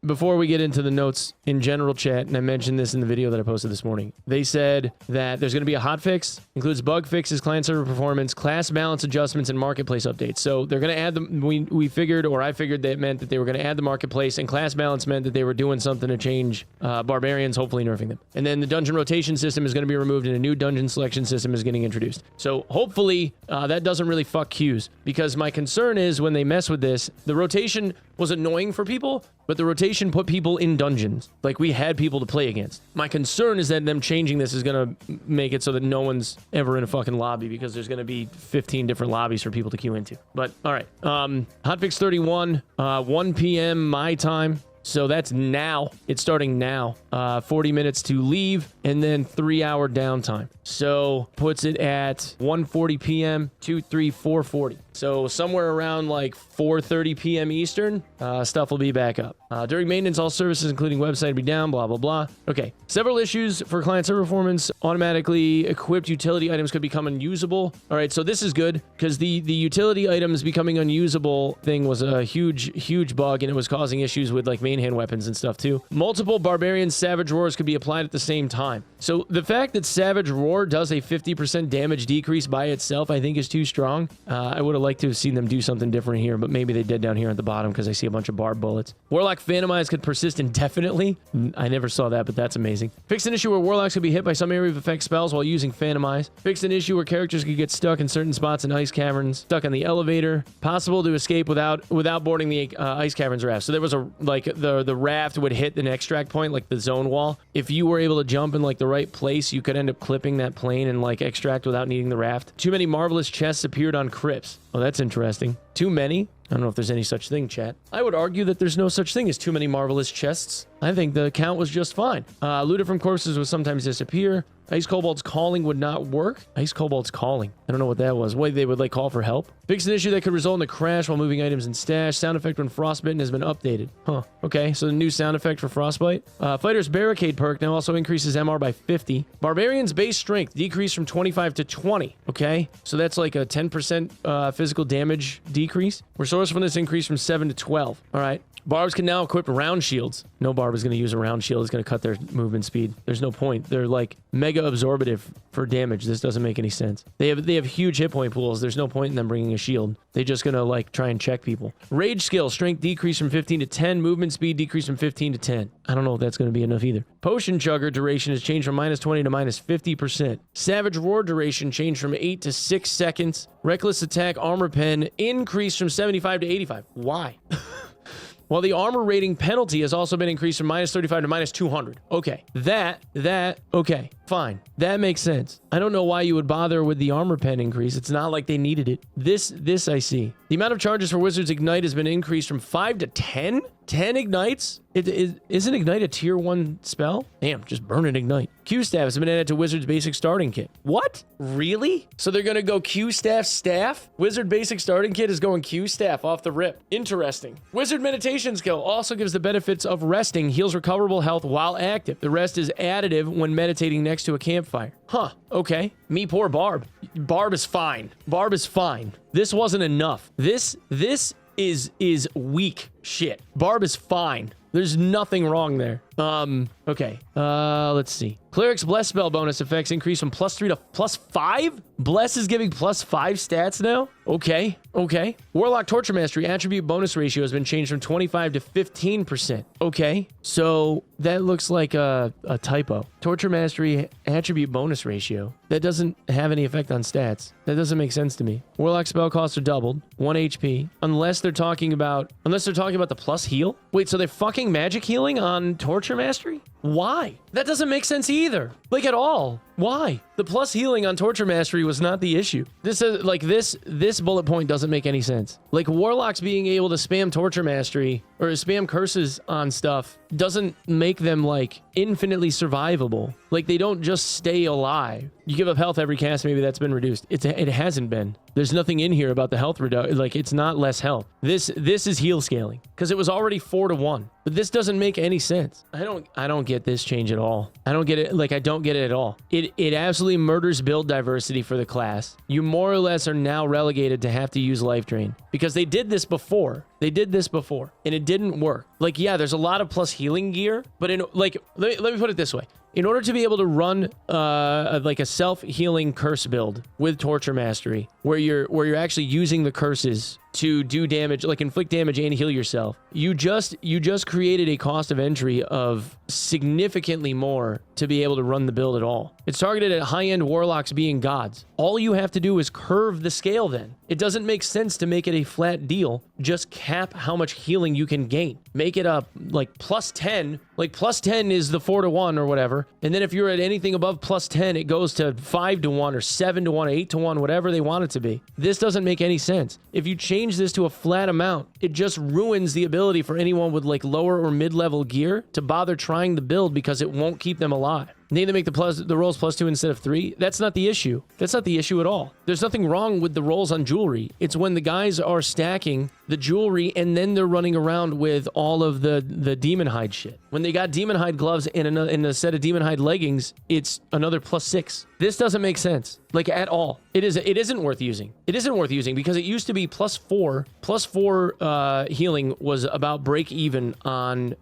before we get into the notes in general chat, and I mentioned this in the video that I posted this morning, they said that there's going to be a hotfix, includes bug fixes, client server performance, class balance adjustments, and marketplace updates. So they're going to add them. We figured, or I figured that it meant that they were going to add the marketplace, and class balance meant that they were doing something to change barbarians, hopefully nerfing them. And then the dungeon rotation system is going to be removed, and a new dungeon selection system is getting introduced. So hopefully that doesn't really fuck queues, because my concern is when they mess with this, the rotation was annoying for people, but the rotation put people in dungeons. Like, we had people to play against. My concern is that them changing this is going to make it so that no one's ever in a fucking lobby, because there's going to be 15 different lobbies for people to queue into. But, all right. Hotfix 31, 1 p.m. my time. So that's now. It's starting now. 40 minutes to leave, and then 3-hour downtime. So puts it at 1:40 p.m., 4:40. So somewhere around like 4:30 p.m. Eastern, stuff will be back up. During maintenance, all services, including website, will be down, blah, blah, blah. Okay. Several issues for client server performance. Automatically equipped utility items could become unusable. All right, so this is good, because the utility items becoming unusable thing was a huge bug, and it was causing issues with like main hand weapons and stuff too. Multiple barbarian savage roars could be applied at the same time. So the fact that savage roar does a 50% damage decrease by itself, I think is too strong. I would have liked to have seen them do something different here, but maybe they did down here at the bottom, because I see a bunch of barb bullets. Warlock Phantomize could persist indefinitely. I never saw that, but that's amazing. Fixed an issue where warlocks could be hit by some area of effect spells while using Phantomize. Fixed an issue where characters could get stuck in certain spots in ice caverns, stuck on the elevator. Possible to escape without boarding the ice caverns raft. So there was a, like, the raft would hit an extract point, like the zone wall. If you were able to jump in like the right place, you could end up clipping that plane and like extract without needing the raft. Too many marvelous chests appeared on crypts. Oh, that's interesting. Too many? I don't know if there's any such thing, chat. I would argue that there's no such thing as too many marvelous chests. I think the count was just fine. Looted from corpses would sometimes disappear. Ice Kobold's calling would not work. Ice Kobold's calling. I don't know what that was. Wait, they would like call for help? Fix an issue that could result in a crash while moving items in stash. Sound effect when frostbitten has been updated. Huh. Okay, so the new sound effect for frostbite. Fighter's Barricade perk now also increases MR by 50. Barbarian's base strength decreased from 25 to 20. Okay, so that's like a 10% physical damage decrease. Resource from this increased from 7 to 12. All right. Barbs can now equip round shields. No barb is going to use a round shield. It's going to cut their movement speed. There's no point. They're like mega absorbative for damage. This doesn't make any sense. They have huge hit point pools. There's no point in them bringing a shield. They're just going to like try and check people. Rage skill, strength decrease from 15 to 10. Movement speed decrease from 15 to 10. I don't know if that's going to be enough either. Potion chugger duration has changed from -20 to -50%. Savage roar duration changed from 8 to 6 seconds. Reckless attack armor pen increased from 75 to 85. Why? While the armor rating penalty has also been increased from -35 to -200. Okay. Okay. Fine. That makes sense. I don't know why you would bother with the armor pen increase. It's not like they needed it. This I see. The amount of charges for Wizard's Ignite has been increased from 5 to 10? 10 ignites? Isn't Ignite a tier 1 spell? Damn, just burn an Ignite. Q-Staff has been added to Wizard's basic starting kit. What? Really? So they're going to go Q-Staff staff? Wizard basic starting kit is going Q-Staff off the rip. Interesting. Wizard meditation skill also gives the benefits of resting, heals recoverable health while active. The rest is additive when meditating next to a campfire. Huh, okay. Me poor Barb. Barb is fine. Barb is fine. This wasn't enough. This is weak shit. Barb is fine. There's nothing wrong there. Okay. Let's see. Cleric's Bless spell bonus effects increase from +3 to +5? Bless is giving +5 stats now? Okay. Warlock Torture Mastery attribute bonus ratio has been changed from 25 to 15%. Okay. So that looks like a typo. Torture Mastery attribute bonus ratio. That doesn't have any effect on stats. That doesn't make sense to me. Warlock spell costs are doubled. 1 HP. Unless they're talking about the plus heal? Wait, so they're fucking magic healing on Torture Mastery? Why? That doesn't make sense either. Like, at all. Why? The plus healing on Torture Mastery was not the issue. This is like this bullet point doesn't make any sense. Like, warlocks being able to spam Torture Mastery or spam curses on stuff doesn't make them like infinitely survivable. Like, they don't just stay alive. You give up health every cast, maybe that's been reduced. It hasn't been. There's nothing in here about the health reduction. Like, it's not less health. This is heal scaling because it was already 4 to 1. But this doesn't make any sense. I don't get this change at all. I don't get it. Like, I don't get it at all. It absolutely murders build diversity for the class. You more or less are now relegated to have to use Life Drain because they did this before. They did this before, and it didn't work. Like, yeah, there's a lot of plus healing gear, but let me put it this way. In order to be able to run like a self-healing curse build with Torture Mastery, where you're actually using the curses to do damage, like inflict damage and heal yourself, you just created a cost of entry of significantly more to be able to run the build at all. It's targeted at high-end warlocks being gods. All you have to do is curve the scale then. It doesn't make sense to make it a flat deal. Just cap how much healing you can gain. Make it up like plus 10. Like plus 10 is the 4-to-1 or whatever. And then if you're at anything above plus 10, it goes to 5-to-1 or 7-to-1 or 8-to-1, whatever they want it to be. This doesn't make any sense. If you change this to a flat amount, it just ruins the ability for anyone with like lower or mid-level gear to bother trying the build because it won't keep them alive. Need to make the rolls +2 instead of 3. That's not the issue. That's not the issue at all. There's nothing wrong with the rolls on jewelry. It's when the guys are stacking the jewelry and then they're running around with all of the demon hide shit. When they got demon hide gloves and a set of demon hide leggings, it's another +6. This doesn't make sense, like at all. It isn't worth using. It isn't worth using because it used to be +4. +4 healing was about break even on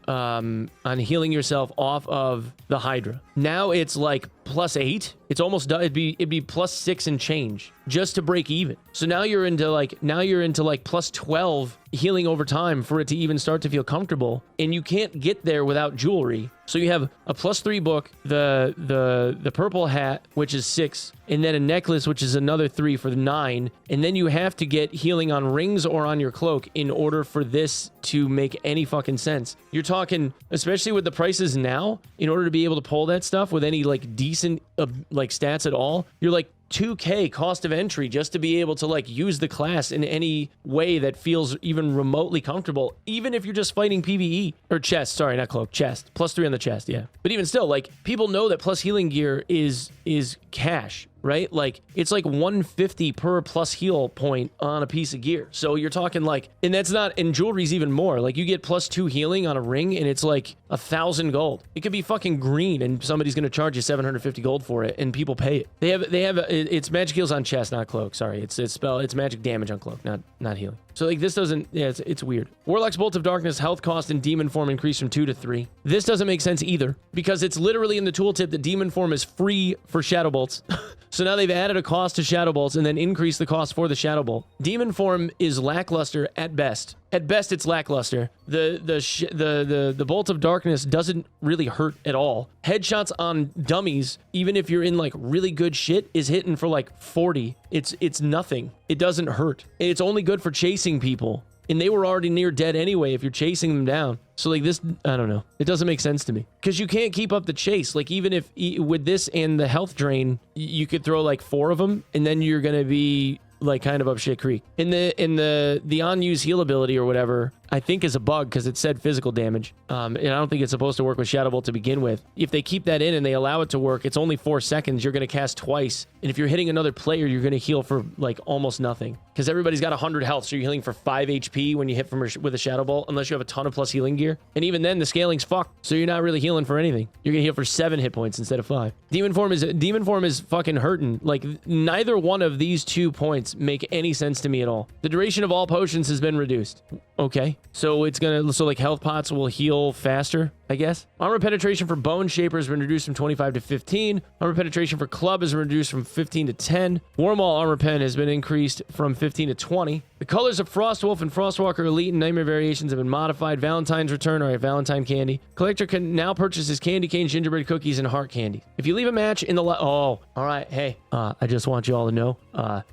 healing yourself off of the Hydra. Now it's like +8. It's almost done. It'd be +6 and change just to break even. So now you're into like +12 healing over time for it to even start to feel comfortable, and you can't get there without jewelry. So you have a +3 book, the purple hat, which is 6, and then a necklace, which is another 3 for the 9, and then you have to get healing on rings or on your cloak in order for this to make any fucking sense. You're talking, especially with the prices now, in order to be able to pull that stuff with any like decent like stats at all, you're like 2K cost of entry just to be able to like use the class in any way that feels even remotely comfortable, even if you're just fighting PvE or chest. Sorry, not cloak, chest. +3 on the chest, yeah. But even still, like, people know that plus healing gear is cash, right? Like, it's like 150 per plus heal point on a piece of gear. So you're talking like, and that's not, and jewelry's even more. Like, you get +2 healing on a ring and it's like 1,000 gold. It could be fucking green and somebody's gonna charge you 750 gold for it and people pay it. They have it's magic heals on chest, not cloak. Sorry, it's magic damage on cloak, not healing. So like this doesn't, yeah, it's weird. Warlock's Bolt of Darkness health cost in demon form increased from 2 to 3. This doesn't make sense either because it's literally in the tooltip that demon form is free for shadow bolts. So now they've added a cost to shadow bolts and then increased the cost for the shadow bolt. Demon form is lackluster at best. At best, it's lackluster. The Bolt of Darkness doesn't really hurt at all. Headshots on dummies, even if you're in like really good shit, is hitting for like 40. It's nothing. It doesn't hurt. It's only good for chasing people. And they were already near dead anyway if you're chasing them down. So like this, I don't know. It doesn't make sense to me. Because you can't keep up the chase. Like even if with this and the health drain, you could throw like 4 of them and then you're going to be like kind of up shit creek. In the on-use heal ability or whatever, I think is a bug because it said physical damage. And I don't think it's supposed to work with Shadow Bolt to begin with. If they keep that in and they allow it to work, it's only 4 seconds. You're going to cast twice. And if you're hitting another player, you're going to heal for like almost nothing. Because everybody's got 100 health, so you're healing for 5 HP when you hit with a Shadow Bolt, unless you have a ton of plus healing gear. And even then, the scaling's fucked, so you're not really healing for anything. You're going to heal for 7 hit points instead of 5. Demon form is fucking hurting. Like, neither one of these 2 points make any sense to me at all. The duration of all potions has been reduced. Okay. So it's gonna, so like health pots will heal faster, I guess. Armor penetration for Bone Shaper has been reduced from 25 to 15. Armor penetration for Club has been reduced from 15 to 10. Warmaul armor pen has been increased from 15 to 20. The colors of Frostwolf and Frostwalker Elite and Nightmare variations have been modified. Valentine's Return, alright, Valentine candy. Collector can now purchase his candy cane, gingerbread cookies, and heart candy. If you leave a match in the alright, hey, I just want you all to know,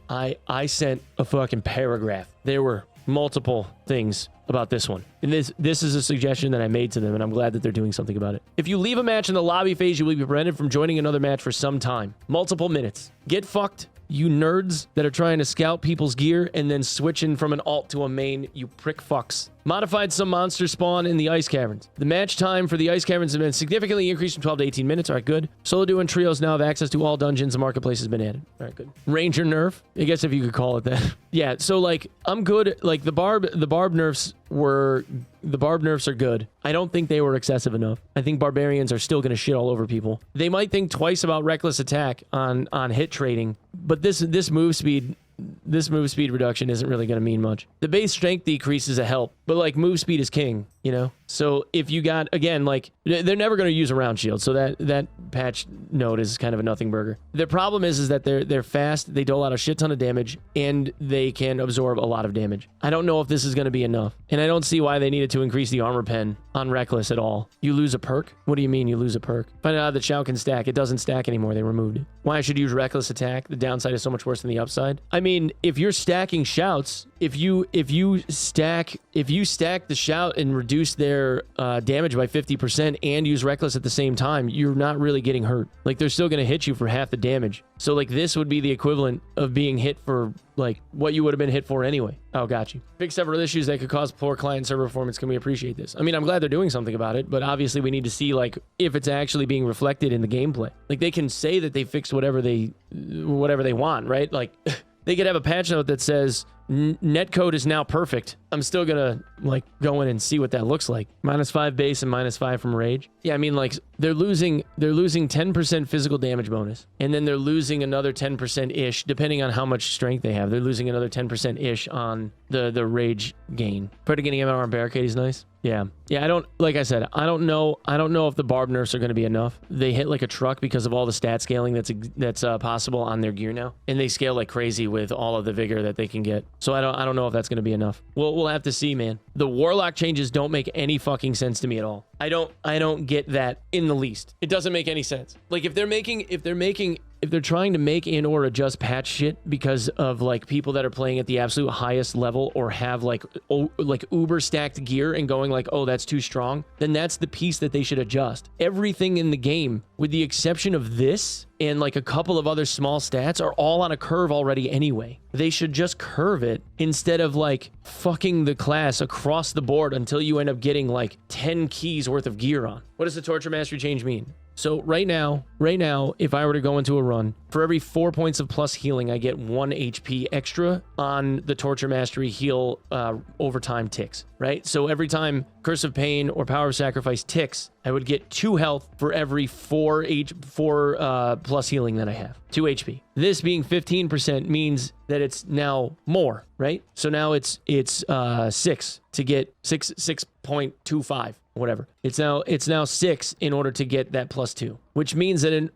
I sent a fucking paragraph. There were multiple things about this one. And this is a suggestion that I made to them, and I'm glad that they're doing something about it. If you leave a match in the lobby phase, you will be prevented from joining another match for some time. Multiple minutes. Get fucked, you nerds that are trying to scout people's gear and then switching from an alt to a main, you prick fucks. Modified some monsters spawn in the ice caverns. The match time for the ice caverns has been significantly increased from 12 to 18 minutes. All right, good. Solo duo and trios now have access to all dungeons. The marketplace has been added. All right, good. Ranger nerf, I guess if you could call it that. Yeah, so like I'm good. Like the barb nerfs are good. I don't think they were excessive enough. I think barbarians are still going to shit all over people. They might think twice about reckless attack on hit trading, but this move speed this move speed reduction isn't really going to mean much. The base strength decrease is a help, but like move speed is king, you know? So if you got, again, like they're never going to use a round shield. So that patch note is kind of a nothing burger. The problem is that they're fast. They dole out a shit ton of damage and they can absorb a lot of damage. I don't know if this is going to be enough. And I don't see why they needed to increase the armor pen on Reckless at all. You lose a perk? What do you mean you lose a perk? Find out that Shao can stack. It doesn't stack anymore. They removed it. Why I should use Reckless attack? The downside is so much worse than the upside. I mean, if you're stacking shouts, if you stack the shout and reduce their damage by 50% and use Reckless at the same time, you're not really getting hurt. Like, they're still going to hit you for half the damage. So like this would be the equivalent of being hit for like what you would have been hit for anyway. Oh, got you. Fix several issues that could cause poor client server performance. Can we appreciate this? I mean, I'm glad they're doing something about it, but obviously we need to see like if it's actually being reflected in the gameplay. Like they can say that they fixed whatever they want, right? Like they could have a patch note that says netcode is now perfect. I'm still gonna like go in and see what that looks like. -5 base and -5 from rage. Yeah, I mean like they're losing 10% physical damage bonus, and then they're losing another 10% ish, depending on how much strength they have. They're losing another 10% ish on the rage gain. Pretty getting MR on barricade is nice. Yeah. I don't, like I said, I don't know if the barb nerfs are going to be enough. They hit like a truck because of all the stat scaling that's possible on their gear now, and they scale like crazy with all of the vigor that they can get. So I don't know if that's going to be enough. We'll have to see, man. The warlock changes don't make any fucking sense to me at all. I don't get that in the least. It doesn't make any sense. Like if they're trying to make and or adjust patch shit because of like people that are playing at the absolute highest level or have like uber stacked gear and going like, oh, that's too strong, then that's the piece that they should adjust. Everything in the game, with the exception of this and like a couple of other small stats, are all on a curve already anyway. They should just curve it instead of like fucking the class across the board until you end up getting like 10 keys worth of gear on. What does the Torture Mastery change mean? So right now, if I were to go into a run, for every 4 points of plus healing, I get 1 HP extra on the Torture Mastery heal overtime ticks, right? So every time Curse of Pain or Power of Sacrifice ticks, I would get 2 health for every 4 plus healing that I have. 2 HP. This being 15% means that it's now more, right? So now it's 6 to get 6.25. Whatever. It's now 6 in order to get that +2, which means that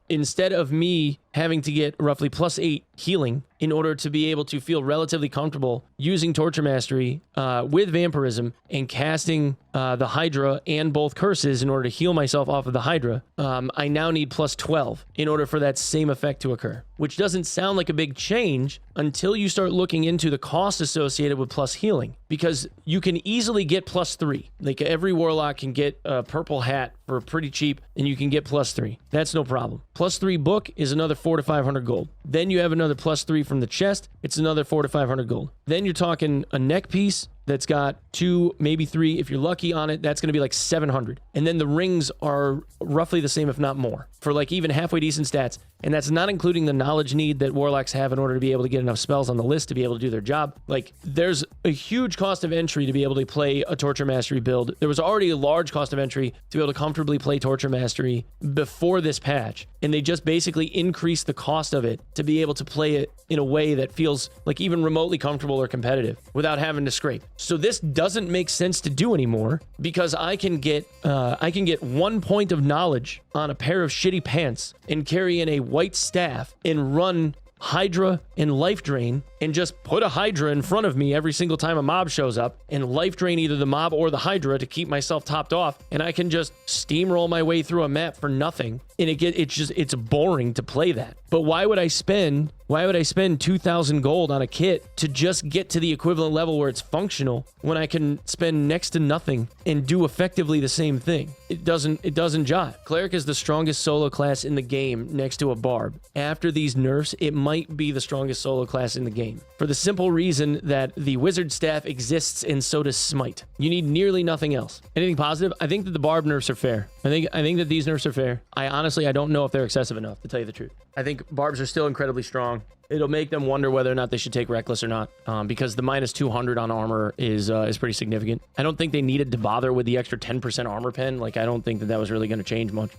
instead of me having to get roughly +8 healing in order to be able to feel relatively comfortable using Torture Mastery with Vampirism and casting the Hydra and both curses in order to heal myself off of the Hydra, I now need +12 in order for that same effect to occur, which doesn't sound like a big change until you start looking into the cost associated with plus healing, because you can easily get +3. Like every warlock can get a purple hat for pretty cheap, and you can get +3. That's no problem. +3 book is another 400 to 500 gold. Then you have another +3 from the chest. It's another 400 to 500 gold. Then you're talking a neck piece that's got 2, maybe 3, if you're lucky on it, that's going to be like 700. And then the rings are roughly the same, if not more, for like even halfway decent stats. And that's not including the knowledge need that warlocks have in order to be able to get enough spells on the list to be able to do their job. Like, there's a huge cost of entry to be able to play a Torture Mastery build. There was already a large cost of entry to be able to comfortably play Torture Mastery before this patch, and they just basically increased the cost of it to be able to play it in a way that feels like even remotely comfortable or competitive without having to scrape. So this doesn't make sense to do anymore, because I can get 1 point of knowledge on a pair of shitty pants and carry in a white staff and run Hydra and Life Drain and just put a Hydra in front of me every single time a mob shows up and Life Drain either the mob or the Hydra to keep myself topped off, and I can just steamroll my way through a map for nothing, and it's boring to play that. But why would I spend 2,000 gold on a kit to just get to the equivalent level where it's functional when I can spend next to nothing and do effectively the same thing? It doesn't jive. Cleric is the strongest solo class in the game next to a barb. After these nerfs, it might be the strongest solo class in the game, for the simple reason that the wizard staff exists and so does smite. You need nearly nothing else. Anything positive? I think that the barb nerfs are fair. I think that these nerfs are fair. I honestly don't know if they're excessive enough, to tell you the truth. I think barbs are still incredibly strong. it'll make them wonder whether or not they should take reckless or not, because the minus 200 on armor is pretty significant. I don't think they needed to bother with the extra 10% armor pen. Like, I don't think that was really going to change much.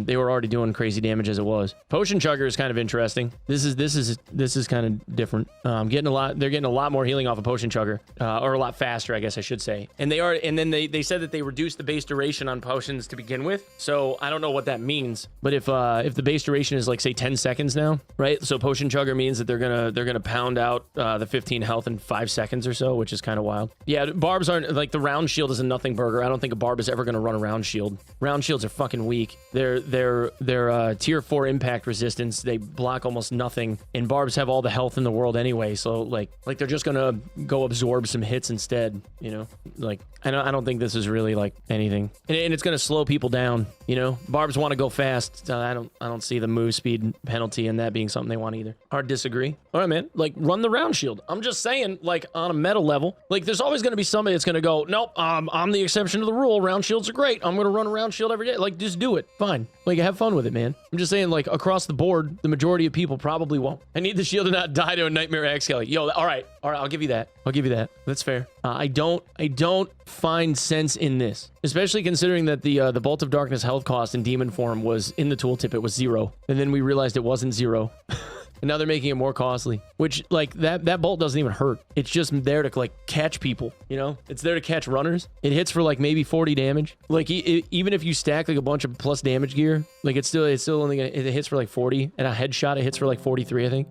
They were already doing crazy damage as it was. Potion chugger is kind of interesting. This is kind of different. They're getting a lot more healing off of potion chugger, or a lot faster, I guess I should say. And then they said that they reduced the base duration on potions to begin with. So I don't know what that means, but if the base duration is like, say, 10 seconds now, right? So potion chugger means that they're gonna pound out the 15 health in 5 seconds or so, which is kind of wild. Yeah, barbs aren't like, the round shield is a nothing burger. I don't think a barb is ever gonna run a round shield. Round shields are fucking weak. They're tier 4 impact resistance. They block almost nothing, and barbs have all the health in the world anyway. So like they're just gonna go absorb some hits instead. You know, like I don't think this is really like anything, and it's gonna slow people down. You know, barbs want to go fast. I don't see the move speed penalty in that being something they want either. Hard disagree. All right, man. Like, run the round shield. I'm just saying, like, on a meta level, like, there's always going to be somebody that's going to go, nope, I'm the exception to the rule. Round shields are great. I'm going to run a round shield every day. Like, just do it. Fine. Like, have fun with it, man. I'm just saying, like, across the board, the majority of people probably won't. I need the shield to not die to a Nightmare Axe Kelly. Yo, all right. I'll give you that. That's fair. I don't find sense in this, especially considering that the Bolt of Darkness health cost in demon form was in the tooltip. It was 0, and then we realized it wasn't 0. And now they're making it more costly, which, like, that bolt doesn't even hurt. It's just there to, like, catch people, you know? It's there to catch runners. It hits for, like, maybe 40 damage. Like, even if you stack, like, a bunch of plus damage gear, like, it's still only it hits for, like, 40. And a headshot, it hits for, like, 43, I think.